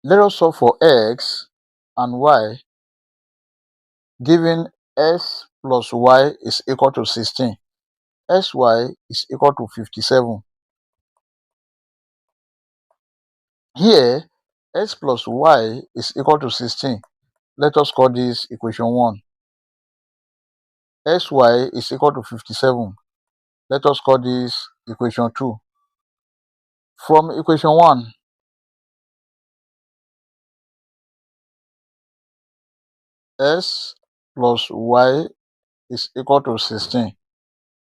Let us solve for x and y given s plus y is equal to 16. Sy is equal to 57. Here, s plus y is equal to 16. Let us call this equation 1. Sy is equal to 57. Let us call this equation 2. From equation 1, s plus y is equal to 16.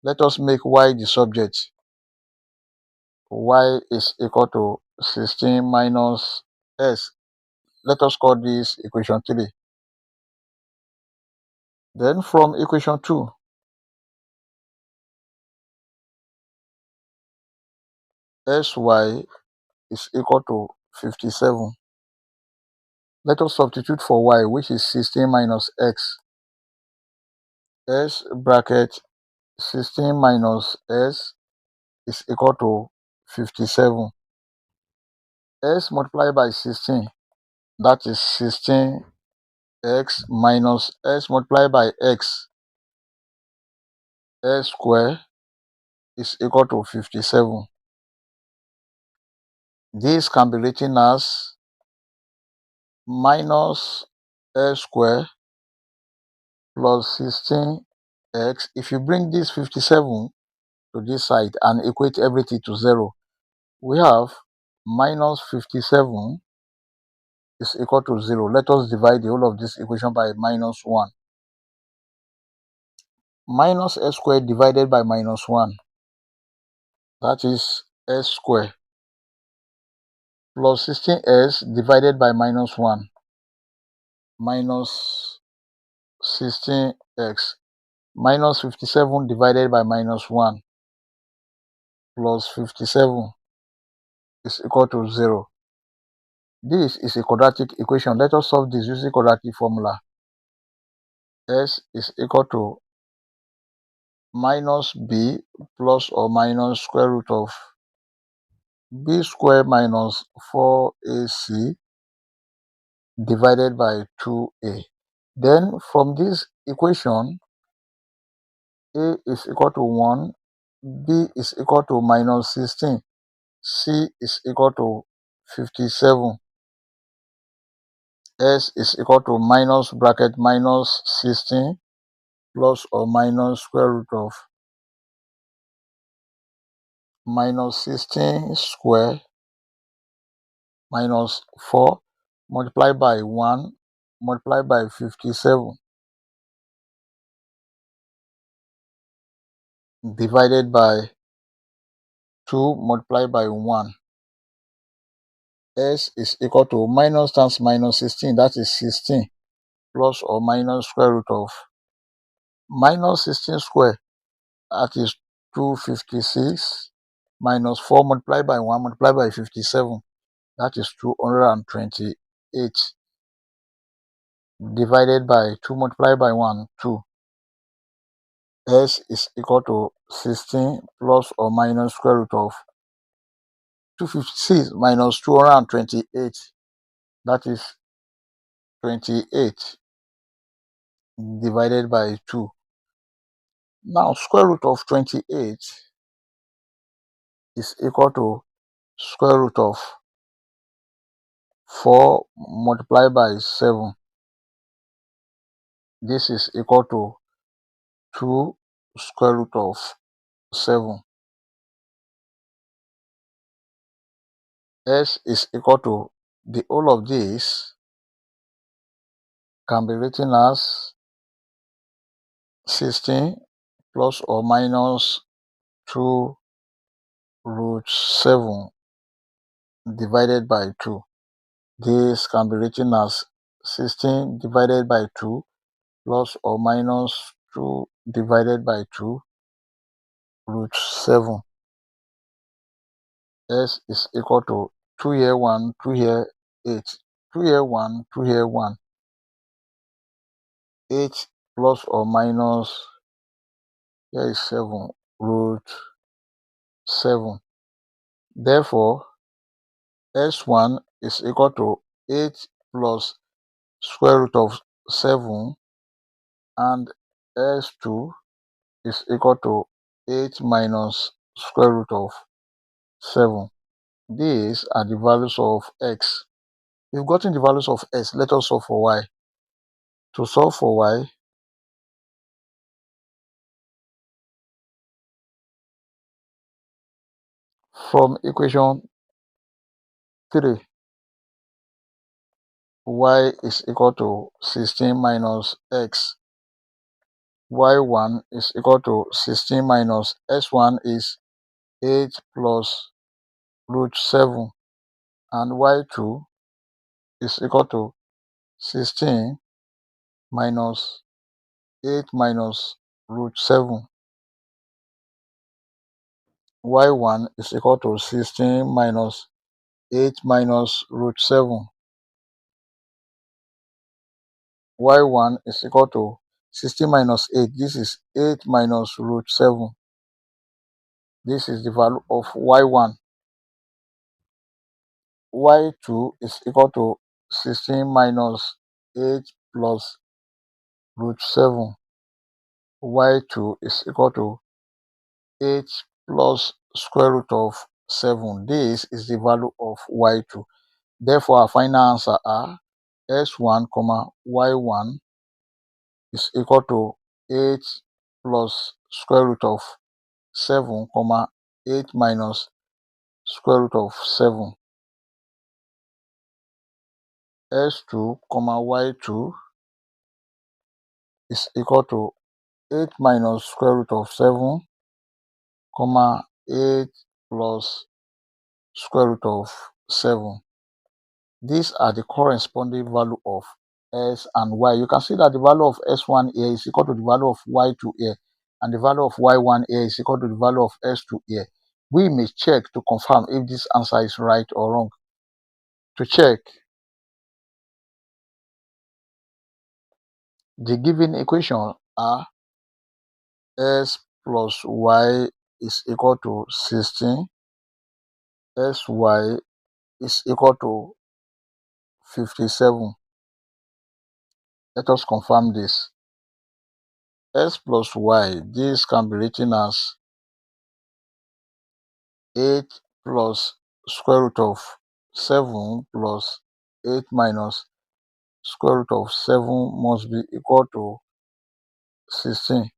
Let us make y the subject. Y is equal to 16 minus s. Let us call this equation 3. Then from equation 2, sy is equal to 57. Let us substitute for y, which is 16 minus x. S bracket 16 minus s is equal to 57. S multiplied by 16, that is 16x minus s multiplied by x, s square is equal to 57. This can be written as minus s square plus 16x. If you bring this 57 to this side and equate everything to 0, we have minus 57 is equal to 0. Let us divide the whole of this equation by minus 1. Minus s squared divided by minus 1, that is s squared, plus 16s divided by minus 1, minus 16x, minus 57 divided by minus 1, plus 57 is equal to 0. This is a quadratic equation. Let us solve this using quadratic formula. S is equal to minus b plus or minus square root of b squared minus 4ac divided by 2a. Then from this equation, a is equal to 1, b is equal to minus 16, c is equal to 57, s is equal to minus bracket minus 16 plus or minus square root of minus 16 square minus 4 multiplied by 1 multiplied by 57 divided by 2 multiplied by 1. S is equal to minus times minus 16, that is 16, plus or minus square root of minus 16 square, that is 256, minus 4 multiplied by 1 multiplied by 57, that is 228, divided by 2 multiplied by 1, 2. S is equal to 16 plus or minus square root of 256 minus 228, that is 28, divided by 2. Now, square root of 28 is equal to square root of 4 multiplied by 7. This is equal to 2 square root of 7. S is equal to the whole of this can be written as 16 plus or minus 2 root 7 divided by 2. This can be written as 16 divided by 2 plus or minus 2 divided by 2 root 7. S is equal to 2 here 1, 2 here 8, 2 here 1, 2 here 1, 8 plus or minus, here is 7, root 7. Therefore, S1 is equal to 8 plus square root of 7, and s2 is equal to 8 minus square root of 7. These are the values of x. We've gotten the values of x. Let us solve for y. To solve for y, from equation 3, y is equal to 16 minus x. y1 is equal to 16 minus s1 is 8 plus root 7, and y2 is equal to 16 minus 8 minus root 7. y1 is equal to 16 minus 8 minus root 7. y1 is equal to 16 minus 8. This is 8 minus root 7. This is the value of y1. y2 is equal to 16 minus 8 plus root 7. y2 is equal to 8 plus square root of 7. This is the value of y2. Therefore, our final answer are s1, y1 is equal to 8 plus square root of 7, 8 minus square root of 7. s2, y2 is equal to 8 minus square root of 7, 8 plus square root of 7. These are the corresponding value of s and y. You can see that the value of s1 here is equal to the value of y2 here, and the value of y1 here is equal to the value of s2 here. We may check to confirm if this answer is right or wrong. To check, the given equation are s plus y is equal to 16, sy is equal to 57. Let us confirm this. S plus y, this can be written as 8 plus square root of 7 plus 8 minus square root of 7 must be equal to 16.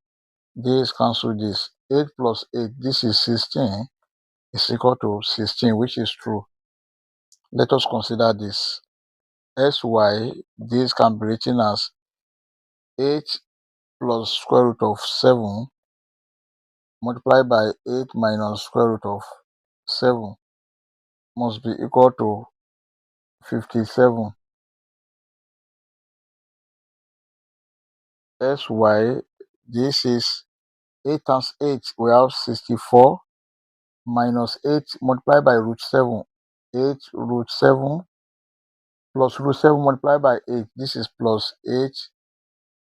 This cancel this. 8 plus 8, this is 16, is equal to 16, which is true. Let us consider this. Sy, this can be written as 8 plus square root of 7 multiplied by 8 minus square root of 7 must be equal to 57. Sy, this is 8 times 8, we have 64, minus 8 multiplied by root 7. 8 root 7 plus root 7 multiplied by 8. This is plus 8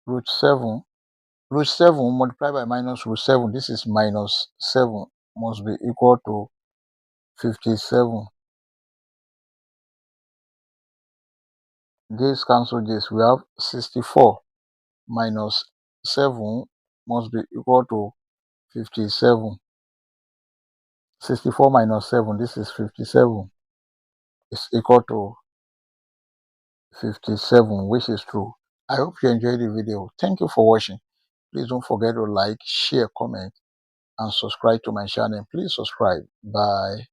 root 7. Root 7 multiplied by minus root 7. This is minus 7. Must be equal to 57. This cancel this. We have 64 minus 7 must be equal to 57. 64 minus 7, this is 57, is equal to 57, which is true. I hope you enjoyed the video. Thank you for watching. Please don't forget to like, share, comment, and subscribe to my channel. Please subscribe. Bye.